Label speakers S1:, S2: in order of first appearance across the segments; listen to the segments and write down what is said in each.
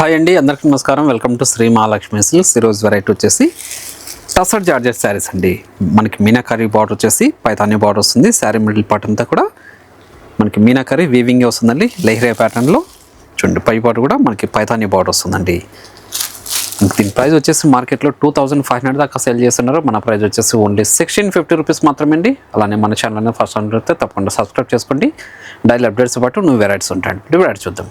S1: Hi అండి, అందరికీ నమస్కారం. Welcome to Shri Mahalakshmi silks. ఈరోజు వెరైటీ వచ్చేసి టసర్ జార్జెట్ శారీస్ అండి. మనకి మీనాకరీ బార్డర్ వచ్చేసి పైతానీ బార్డర్ వస్తుంది. శారీ మిడిల్ పార్ట్ అంతా కూడా మనకి మీనాకరీ వీవింగ్ వస్తుందండి. లెహరియా ప్యాటర్న్లో చూడండి. పై బార్డర్ కూడా మనకి పైతానీ బార్డర్ వస్తుందండి. దీని ప్రైస్ వచ్చేసి మార్కెట్లో 2500 దాకా సేల్ చేస్తున్నారు. మన ప్రైస్ వచ్చేసి ఓన్లీ 1650 రూపీస్ మాత్రమే అండి. అలానే మన ఛానల్ని ఫస్ట్ అయితే తప్పకుండా సబ్స్క్రైబ్ చేసుకోండి. డైలీ అప్డేట్స్ పాటు న్యూ వెరైటీస్ ఉంటాయండి. ఇప్పుడు వెరైటీ చూద్దాం.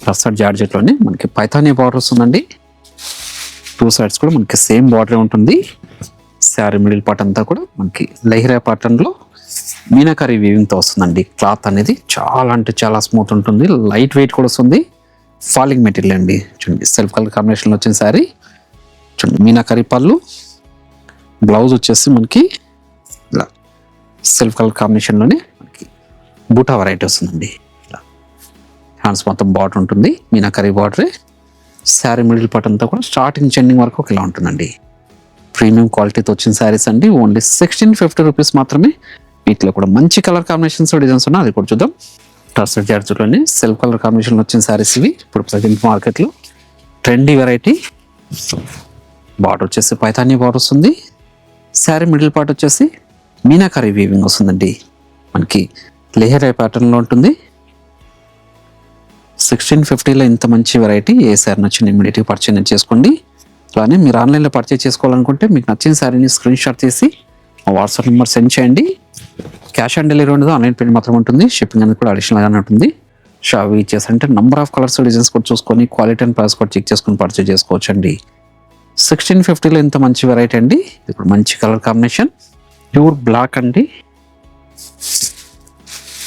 S1: టసర్ జార్జెట్లోనే మనకి పైతానీ బార్డర్ వస్తుందండి. టూ సైడ్స్ కూడా మనకి సేమ్ బార్డర్ ఉంటుంది. శారీ మిడిల్ పార్ట్ అంతా కూడా మనకి లెహరియా ప్యాటర్న్లో మీనాకరీ వీవింగ్తో వస్తుందండి. క్లాత్ అనేది చాలా అంటే చాలా స్మూత్ ఉంటుంది. లైట్ వెయిట్ కూడా వస్తుంది. ఫాలింగ్ మెటీరియల్ అండి. చూడండి, సెల్ఫ్ కలర్ కాంబినేషన్లో వచ్చిన శారీ. చూడండి, మీనాకరీ పళ్ళు, బ్లౌజ్ వచ్చేసి మనకి ఇలా సెల్ఫ్ కలర్ కాంబినేషన్లోనే మనకి బూటా వెరైటీ వస్తుందండి. హ్యాండ్స్ మొత్తం బార్డర్ ఉంటుంది, మీనాకరీ బార్డరే. శారీ మిడిల్ పార్ట్ అంతా కూడా స్టార్టింగ్ ఎండింగ్ వరకు ఇలా ఉంటుందండి. ప్రీమియం క్వాలిటీతో వచ్చిన శారీస్ అండి. ఓన్లీ 1650 రూపీస్ మాత్రమే. వీటిలో కూడా మంచి కలర్ కాంబినేషన్స్ డిజైన్స్ ఉన్నాయి, అది కూడా చూద్దాం. టసర్ జార్జెట్లోనే సెల్ఫ్ కలర్ కాంబినేషన్లో వచ్చిన శారీస్ ఇవి. ఇప్పుడు ప్రజెంట్ మార్కెట్లో ట్రెండీ వెరైటీ. బార్డర్ వచ్చేసి పైతానీ బార్డర్ వస్తుంది. శారీ మిడిల్ పార్ట్ వచ్చేసి మీనాకరీ వీవింగ్ వస్తుందండి. మనకి లెహరియా ప్యాటర్న్లో ఉంటుంది. 1650లో ఇంత మంచి వెరైటీ. ఏ శారీ నచ్చిన ఇమీడియట్గా పర్చేజ్ చేసుకోండి. అలానే మీరు ఆన్లైన్లో పర్చేజ్ చేసుకోవాలనుకుంటే మీకు నచ్చిన శారీని స్క్రీన్ షాట్ తీసి మా వాట్సాప్ నెంబర్ సెండ్ చేయండి. క్యాష్ ఆన్ డెలివరీ ఉండదు, ఆన్లైన్ పేమెంట్ మాత్రం ఉంటుంది. షిప్పింగ్ అనేది కూడా అడిషనల్గానే ఉంటుంది. షాప్ ఇచ్చేసంటే నంబర్ ఆఫ్ కలర్స్ డిజైన్స్ కూడా చూసుకొని క్వాలిటీ అండ్ ప్రైస్ కూడా చెక్ చేసుకొని పర్చేజ్ చేసుకోవచ్చు అండి. 1650లో ఇంత మంచి వెరైటీ అండి. ఇప్పుడు మంచి కలర్ కాంబినేషన్ ప్యూర్ బ్లాక్ అండి.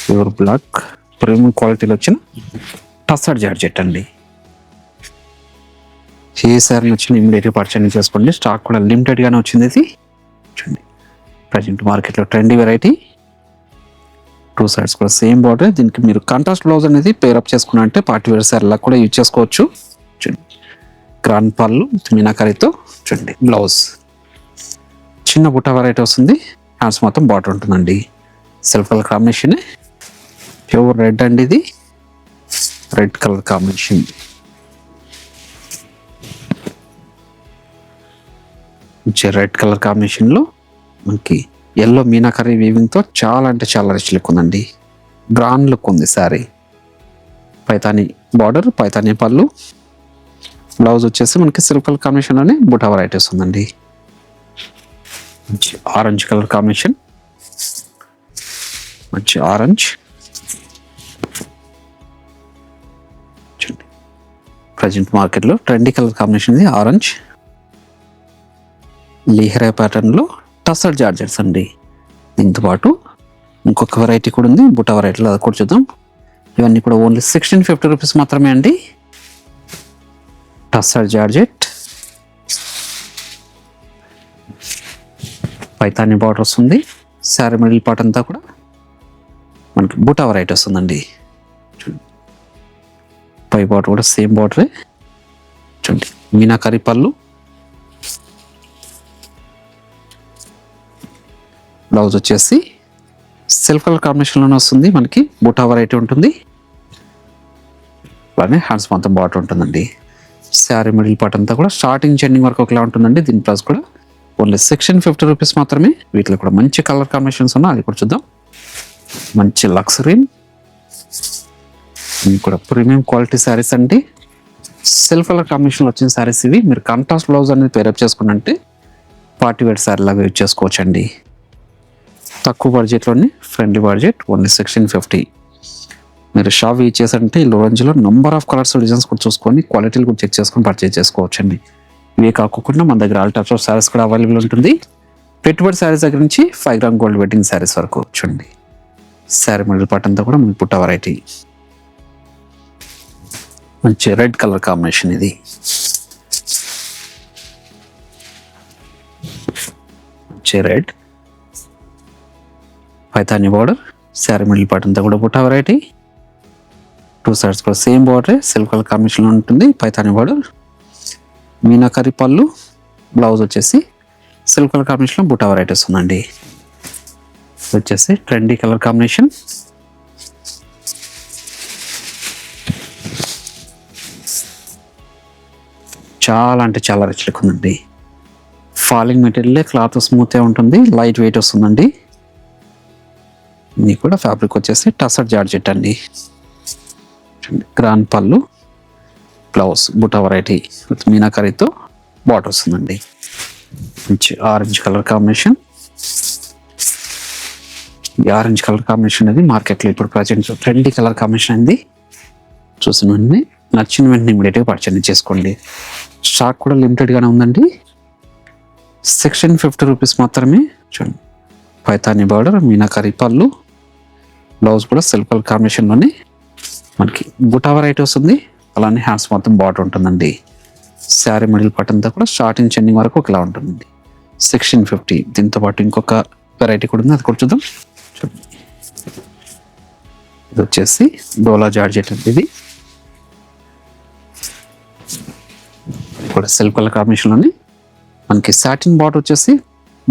S1: ప్యూర్ బ్లాక్ ప్రీమియం క్వాలిటీలో వచ్చిన టసర్ జార్జెట్ అండి. ఏ సారీ నచ్చిన ఇమీడియట్గా పర్చేజ్ చేసుకోండి. స్టాక్ కూడా లిమిటెడ్గానే వచ్చింది. ఇది చూడండి, ప్రజెంట్ మార్కెట్లో ట్రెండీ వెరైటీ. టూ సైడ్స్ కూడా సేమ్ బార్డర్. దీనికి మీరు కాంట్రాస్ట్ బ్లౌజ్ అనేది పేరప్ చేసుకున్నారంటే పార్టీ వేర్ సారీలా కూడా యూజ్ చేసుకోవచ్చు. చూడండి, గ్రాండ్ పళ్ళు మీనాకరీతో. చూడండి, బ్లౌజ్ చిన్న బుట్ట వెరైటీ వస్తుంది. హ్యాండ్స్ మొత్తం బార్డర్ ఉంటుందండి. Self colour combination pure red అండి. ఇది red colour combination. Red colour కాంబినేషన్లో మనకి ఎల్లో మీనాకరీ వీవింగ్తో చాలా అంటే చాలా రిచ్ లుక్ ఉందండి. గ్రాండ్ లుక్ ఉంది శారీ. పైతానీ బార్డర్, పైతానీ పళ్ళు, బ్లౌజ్ వచ్చేసి మనకి సిల్క్ కలర్ కాంబినేషన్లోనే బుటా వెరైటీస్ ఉందండి. మంచి ఆరెంజ్ కలర్ కాంబినేషన్, మంచి ఆరెంజ్. ప్రజెంట్ మార్కెట్లో ట్రెండీ కలర్ కాంబినేషన్ ఇది ఆరెంజ్. లెహరియా ప్యాటర్న్లో టసర్ జార్జెట్స్ అండి. దీంతో పాటు ఇంకొక వెరైటీ కూడా ఉంది, బుటా వెరైటీలో, అది కూడా చూద్దాం. ఇవన్నీ కూడా ఓన్లీ 1650 రూపీస్ మాత్రమే అండి. టసర్ జార్జెట్ పైతానీ బార్డర్ వస్తుంది. శారీ మిడిల్ పార్ట్ అంతా కూడా మనకి బుటా వెరైటీ వస్తుందండి. పై బార్డర్ కూడా సేమ్ బార్డరే. చూడండి, మీనాకరీ పళ్ళు, బ్లౌజ్ వచ్చేసి సెల్ఫ్ కలర్ కాంబినేషన్లోనే వస్తుంది. మనకి బుటా వెరైటీ ఉంటుంది. అలానే హ్యాండ్స్ మొత్తం బార్డర్ ఉంటుందండి. శారీ మిడిల్ పార్ట్ అంతా కూడా స్టార్టింగ్ ఎండింగ్ వరకు ఒకలా ఉంటుందండి. దీని ప్రైస్ కూడా ఓన్లీ 1650 రూపీస్ మాత్రమే. వీటిలో కూడా మంచి కలర్ కాంబినేషన్స్ ఉన్నాయి, అది కూడా చూద్దాం. మంచి లక్సరీ కూడా ప్రీమియం క్వాలిటీ శారీస్ అండి. సెల్ఫ్ కలర్ కాంబినేషన్లో వచ్చిన శారీస్ ఇవి. మీరు కాంట్రాస్ట్ బ్లౌజ్ అనేది పేరప్ చేసుకున్నంటే పార్టీ వేర్ శారీ లాగా యూజ్ చేసుకోవచ్చు అండి. తక్కువ బడ్జెట్లోనే ఫ్రెండ్లీ బడ్జెట్, ఓన్లీ 1650. మీరు షాప్ యూజ్ చేసారంటే ఈ లో రేంజ్లో నంబర్ ఆఫ్ కలర్స్ డిజైన్స్ కూడా చూసుకొని క్వాలిటీలు కూడా చెక్ చేసుకొని పర్చేజ్ చేసుకోవచ్చు అండి. ఇవే కాకుండా మన దగ్గర ఆల్ టైప్స్ ఆఫ్ శారీస్ కూడా అవైలబుల్ ఉంటుంది. పెట్టుబడి శారీస్ దగ్గర నుంచి 5 గ్రామ్ గోల్డ్ వెడ్డింగ్ శారీస్ వరకు. చూడండి, శారీ మిడిల్ పార్ట్ అంతా కూడా మనకి పుట్ట వెరైటీ. మంచి రెడ్ కలర్ కాంబినేషన్ ఇది. మంచి red Paithani border, sari middle part అంతా కూడా బుటా వెరైటీ. టూ సైడ్స్ కూడా same border silk colour combination ఉంటుంది. పైతాని బార్డర్, మీనాకరి పళ్ళు, బ్లౌజ్ వచ్చేసి silk colour combination butta variety వస్తుందండి. వచ్చేసి ట్రెండీ కలర్ కాంబినేషన్. చాలా అంటే చాలా రిచ్ లుక్ ఉందండి. ఫాలింగ్ మెటీరియల్, క్లాత్ స్మూత్ ఉంటుంది, లైట్ వెయిట్ వస్తుందండి. ఇది కూడా ఫ్యాబ్రిక్ వచ్చేసి టసర్ జార్జెట్ అండి. గ్రాండ్ పళ్ళు, బ్లౌజ్ బుటా వెరైటీ విత్ మీనాకరీతో బార్డర్ వస్తుందండి. మంచి ఆరెంజ్ కలర్ కాంబినేషన్. ఈ ఆరెంజ్ కలర్ కాంబినేషన్ అనేది మార్కెట్లో ఇప్పుడు ప్రజెంట్ ట్రెండీ కలర్ కాంబినేషన్ అయింది. చూసిన వెంటనే నచ్చిన వెంటనే ఇమీడియట్గా పర్చేజ్ చేసుకోండి. స్టాక్ కూడా లిమిటెడ్గానే ఉందండి. 650 రూపీస్ మాత్రమే. చూడండి, పైతాని బార్డర్, మీనాకరీ పళ్ళు, బ్లౌజ్ కూడా సిల్క్ కలర్ కాంబినేషన్లోనే మనకి బుటా వెరైటీ వస్తుంది. అలానే హ్యాండ్స్ మొత్తం బార్డర్ ఉంటుందండి. శారీ మిడిల్ పార్ట్ అంతా కూడా స్టార్టింగ్ ఎండింగ్ వరకు ఒకలా ఉంటుందండి. 1650. దీంతో పాటు ఇంకొక వెరైటీ కూడా ఉంది, అది కూడా చూద్దాం. చూడండి, ఇది వచ్చేసి డోలా జార్జెట్ అండి. ఇది కూడా సిల్క్ కలర్ కాంబినేషన్లోనే మనకి సాటిన్ బార్డర్ వచ్చేసి,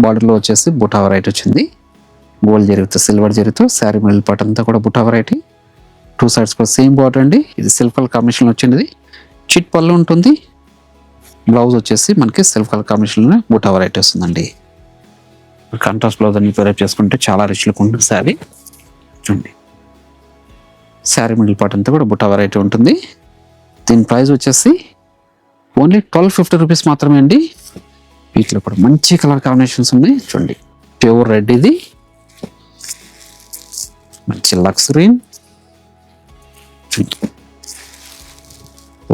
S1: బార్డర్లో వచ్చేసి బుటా వెరైటీ వచ్చింది. గోల్డ్ జరీతో సిల్వర్ జరీతో శారీ మిడిల్ పార్ట్ అంతా కూడా బుటా వెరైటీ. టూ సైడ్స్ కూడా సేమ్ బార్డర్ అండి. ఇది సిల్క్ కలర్ కాంబినేషన్లో వచ్చింది. చిట్ పళ్ళు ఉంటుంది. బ్లౌజ్ వచ్చేసి మనకి సిల్క్ కలర్ కాంబినేషన్లోనే బుటా వెరైటీ వస్తుందండి. కాంట్రాస్ట్ బ్లౌజ్ అన్ని ప్రిపేర్ చేసుకుంటే చాలా రిచ్ లుక్ ఉంటుంది శారీ. చూడండి, శారీ మిడిల్ పార్ట్ అంతా కూడా బుటా వెరైటీ ఉంటుంది. దీని ప్రైస్ వచ్చేసి ఓన్లీ 1250 రూపీస్ మాత్రమే అండి. వీటిలో కూడా మంచి కలర్ కాంబినేషన్స్ ఉన్నాయి. చూడండి, ప్యూర్ రెడ్, ఇది మంచి lux green,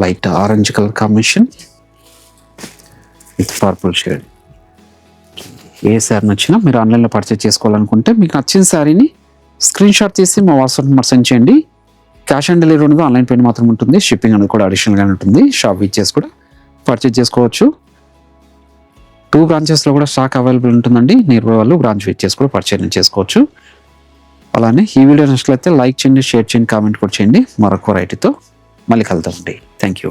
S1: light orange colour combination with purple shade. ఏ శారీ నచ్చినా మీరు ఆన్లైన్లో పర్చేజ్ చేసుకోవాలనుకుంటే మీకు నచ్చిన శారీని స్క్రీన్ షాట్ తీసి మా వాట్సాప్ నెంబర్ సెండ్ చేయండి. క్యాష్ ఆన్ డెలివరీ ఉండదు, ఆన్లైన్ పేమెంట్ మాత్రం ఉంటుంది. షిప్పింగ్ అనేది కూడా అడిషనల్గా ఉంటుంది. షాప్ విజిట్ కూడా పర్చేజ్ చేసుకోవచ్చు. 2 బ్రాంచెస్లో కూడా స్టాక్ అవైలబుల్ ఉంటుందండి. నియర్ బై వాళ్ళు బ్రాంచ్ విజిట్ చేసి కూడా పర్చేజ్ చేసుకోవచ్చు. అలానే ఈ వీడియో నచ్చినట్లయితే లైక్ చేయండి, షేర్ చేయండి, కామెంట్ కూడా చేయండి. మరొక వెరైటీతో మళ్ళీ కలుద్దామండి. Thank you.